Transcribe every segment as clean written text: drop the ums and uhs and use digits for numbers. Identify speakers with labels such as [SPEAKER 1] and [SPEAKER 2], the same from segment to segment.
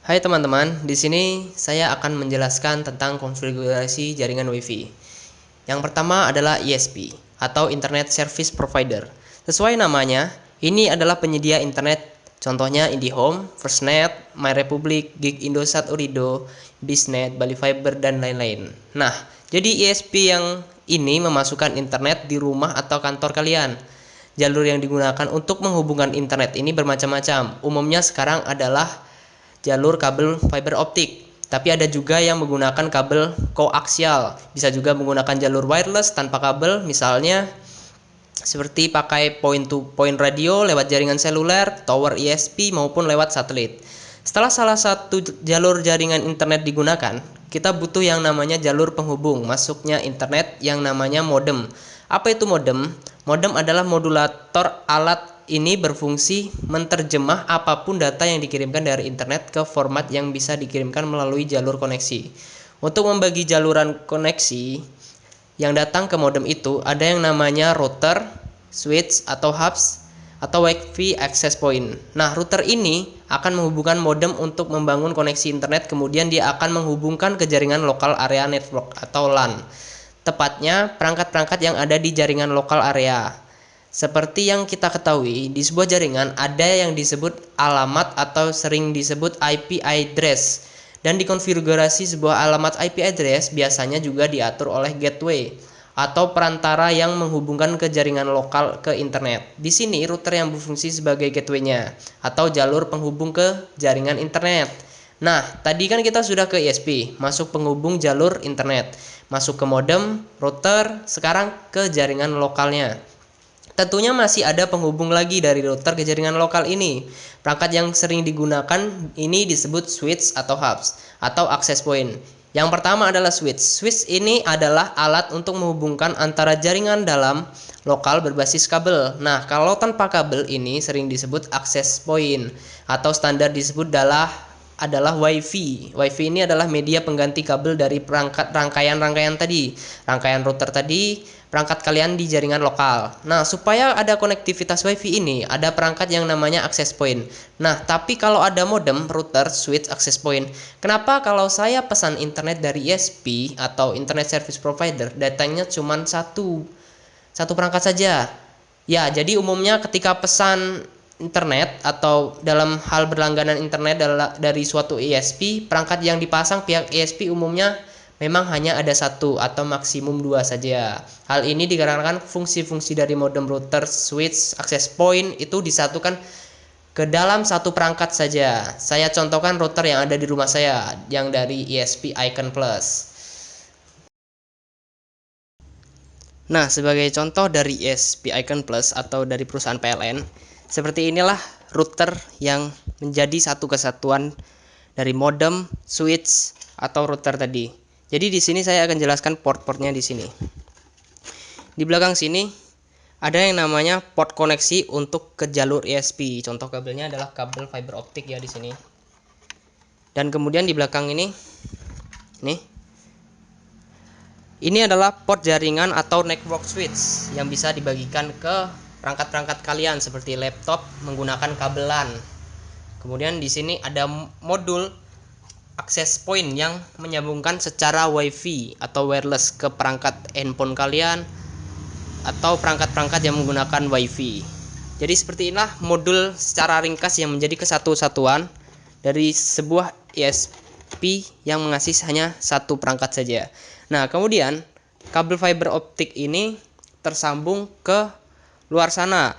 [SPEAKER 1] Hai teman-teman, di sini saya akan menjelaskan tentang konfigurasi jaringan WiFi. Yang pertama adalah ISP atau Internet Service Provider. Sesuai namanya, ini adalah penyedia internet, contohnya IndiHome, FirstNet, MyRepublic, Gig Indosat Urido, Biznet, Bali Fiber, dan lain-lain. Nah, jadi ISP yang ini memasukkan internet di rumah atau kantor kalian. Jalur yang digunakan untuk menghubungkan internet ini bermacam-macam. Umumnya sekarang adalah jalur kabel fiber optik, tapi ada juga yang menggunakan kabel koaksial. Bisa juga menggunakan jalur wireless tanpa kabel, misalnya seperti pakai point to point radio lewat jaringan seluler, tower ISP maupun lewat satelit. Setelah salah satu jalur jaringan internet digunakan, kita butuh yang namanya jalur penghubung masuknya internet yang namanya modem. Apa itu modem? Modem adalah modulator. Alat ini berfungsi menerjemah apapun data yang dikirimkan dari internet ke format yang bisa dikirimkan melalui jalur koneksi. Untuk membagi jaluran koneksi yang datang ke modem itu ada yang namanya router, switch atau hubs, atau Wi-Fi access point. Nah, router ini akan menghubungkan modem untuk membangun koneksi internet, kemudian dia akan menghubungkan ke jaringan lokal area network atau LAN. Tepatnya perangkat-perangkat yang ada di jaringan lokal area. Seperti yang kita ketahui, di sebuah jaringan ada yang disebut alamat atau sering disebut IP address. Dan dikonfigurasi sebuah alamat IP address biasanya juga diatur oleh gateway atau perantara yang menghubungkan ke jaringan lokal ke internet. Di sini router yang berfungsi sebagai gateway-nya atau jalur penghubung ke jaringan internet. Nah, tadi kan kita sudah ke ISP, masuk penghubung jalur internet, masuk ke modem, router, sekarang ke jaringan lokalnya. Tentunya masih ada penghubung lagi dari router ke jaringan lokal ini. Perangkat yang sering digunakan ini disebut switch atau hubs atau access point. Yang pertama adalah switch. Switch ini adalah alat untuk menghubungkan antara jaringan dalam lokal berbasis kabel. Nah, kalau tanpa kabel ini sering disebut access point atau standar disebut adalah WiFi. WiFi ini adalah media pengganti kabel dari perangkat rangkaian tadi. Rangkaian router tadi, perangkat kalian di jaringan lokal. Nah, supaya ada konektivitas WiFi ini, ada perangkat yang namanya access point. Nah, tapi kalau ada modem, router, switch, access point. Kenapa kalau saya pesan internet dari ISP atau Internet Service Provider, datanya cuma satu perangkat saja? Ya, jadi umumnya ketika pesan internet atau dalam hal berlangganan internet dari suatu ISP, perangkat yang dipasang pihak ISP umumnya memang hanya ada satu atau maksimum dua saja. Hal ini dikarenakan fungsi-fungsi dari modem, router, switch, access point itu disatukan ke dalam satu perangkat saja. Saya contohkan router yang ada di rumah saya yang dari ISP Icon Plus. Nah, sebagai contoh dari ISP Icon Plus atau dari perusahaan PLN, seperti inilah router yang menjadi satu kesatuan dari modem, switch, atau router tadi. Jadi di sini saya akan jelaskan port-portnya di sini. Di belakang sini ada yang namanya port koneksi untuk ke jalur ISP. Contoh kabelnya adalah kabel fiber optik ya di sini. Dan kemudian di belakang ini adalah port jaringan atau network switch yang bisa dibagikan ke perangkat-perangkat kalian seperti laptop menggunakan kabel LAN. Kemudian di sini ada modul access point yang menyambungkan secara WiFi atau wireless ke perangkat handphone kalian atau perangkat-perangkat yang menggunakan WiFi. Jadi seperti inilah modul secara ringkas yang menjadi kesatuan dari sebuah ISP yang mengasih hanya satu perangkat saja. Nah, kemudian kabel fiber optik ini tersambung ke luar sana,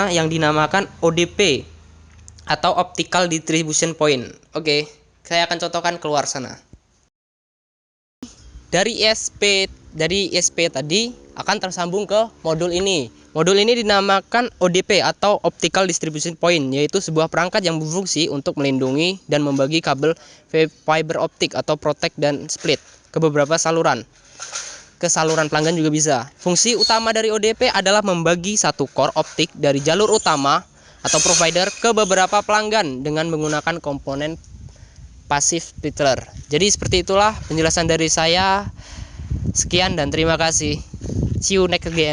[SPEAKER 1] yang dinamakan ODP atau Optical Distribution Point. Oke, saya akan contohkan keluar sana. Dari ISP tadi akan tersambung ke modul ini. Modul ini dinamakan ODP atau Optical Distribution Point, yaitu sebuah perangkat yang berfungsi untuk melindungi dan membagi kabel fiber optik atau protect dan split ke beberapa saluran. Ke saluran pelanggan juga bisa. Fungsi utama dari ODP adalah membagi satu core optik dari jalur utama atau provider ke beberapa pelanggan dengan menggunakan komponen passive splitter. Jadi seperti itulah penjelasan dari saya. Sekian dan terima kasih. See you next again.